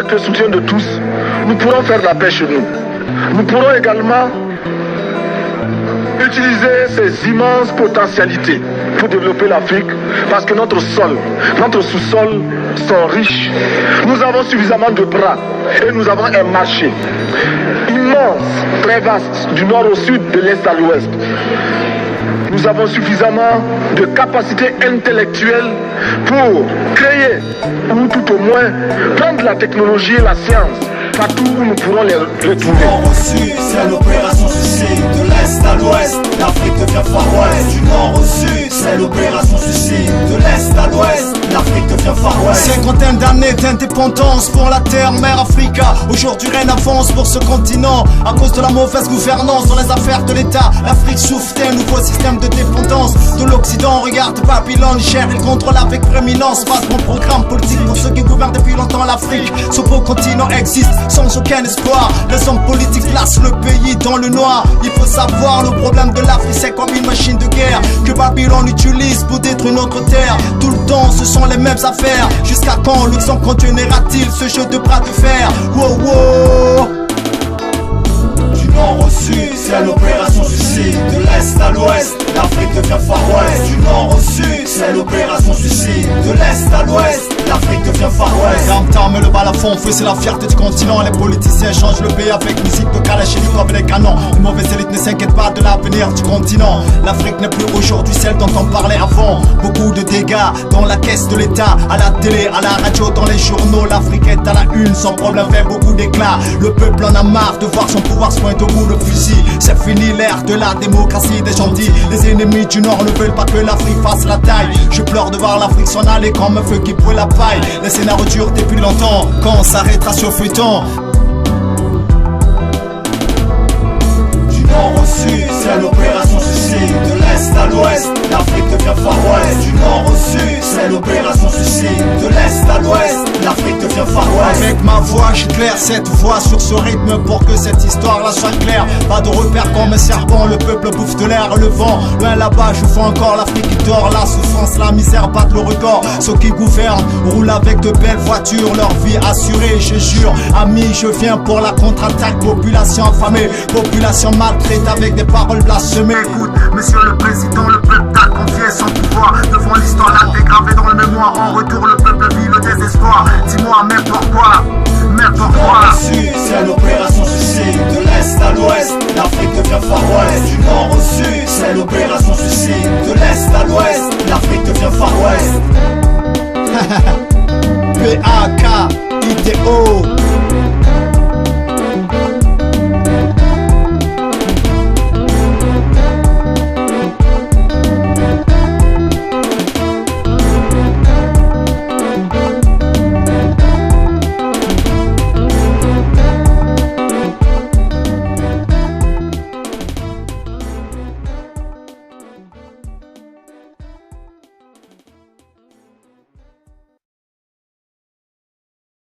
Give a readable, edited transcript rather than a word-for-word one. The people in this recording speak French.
avec le soutien de tous, nous pourrons faire la paix chez nous. Nous pourrons également utiliser ces immenses potentialités pour développer l'Afrique, parce que notre sol, notre sous-sol sont riches. Nous avons suffisamment de bras et nous avons un marché immense, très vaste, du nord au sud, de l'est à l'ouest. Nous avons suffisamment de capacités intellectuelles pour créer, ou tout au moins prendre la technologie et la science partout où nous pourrons les retrouver. Du nord au sud, c'est l'opération suicide. De l'est à l'ouest, l'Afrique devient Far West. Du nord au sud, c'est l'opération suicide. De l'est à l'ouest, l'Afrique devient Far West. Cinquantaine d'années d'indépendance pour la terre mère Africa. Aujourd'hui rien n'avance pour ce continent à cause de la mauvaise gouvernance dans les affaires de l'État. L'Afrique souffre d'un nouveau système de dépendance de l'Occident. Regarde Babylone, Niger, il contrôle avec prééminence. Passe mon programme politique pour ceux qui gouvernent depuis longtemps l'Afrique. Ce beau continent existe sans aucun espoir. Les hommes politiques placent le pays dans le noir. Il faut savoir, le problème de l'Afrique c'est comme une machine de guerre que Babylone utilise pour détruire notre terre. Tout le temps ce sont les mêmes affaires. Jusqu'à quand l'Occident continuera-t-il ce jeu de bras de fer? Wow, wow. Du nord au sud, c'est l'opération suicide. De l'est à l'ouest, l'Afrique devient Far West. Du nord au sud, c'est l'opération suicide. De l'est à l'ouest, l'Afrique devient Far West. Tam-tam et le balafon, feu c'est la fierté du continent. Les politiciens changent le pays avec musique de Kalachnikov et les canons. Les mauvaises élites ne s'inquiètent pas de l'avenir du continent. L'Afrique n'est plus aujourd'hui celle dont on parlait avant. Beaucoup de dégâts dans la caisse de l'État, à la télé, à la radio, dans les journaux. L'Afrique est à la une, son problème fait beaucoup d'éclat. Le peuple en a marre de voir son pouvoir se pointer au bout de fusil. C'est fini l'ère de la démocratie des gentils. Les ennemis du Nord ne veulent pas que l'Afrique fasse la taille. Je pleure de voir l'Afrique s'en aller comme un feu qui brûle la paille. Les scénarios durent depuis longtemps, quand s'arrêtera sur feuilleton. Du nord au sud, c'est l'opération suicide. De l'est à l'ouest, l'Afrique devient Far West. Du nord au sud, c'est l'opération suicide. De l'est à l'ouest, l'Afrique devient Far West. Avec ma voix, j'éclaire cette voix sur ce rythme pour que cette histoire-là soit claire. Pas de repère comme un serpent, le peuple bouffe de l'air et le vent. Loin là-bas, je vois encore l'Afrique qui dort. La souffrance, la misère battent le record. Ceux qui gouvernent roulent avec de belles voitures, leur vie assurée, je jure. Amis, je viens pour la contre-attaque. Population affamée, population maltraite avec des paroles blasphémées. Écoute, monsieur le président, le peuple t'a confié son pouvoir. Devant l'histoire, la dégravé dans le mémoire.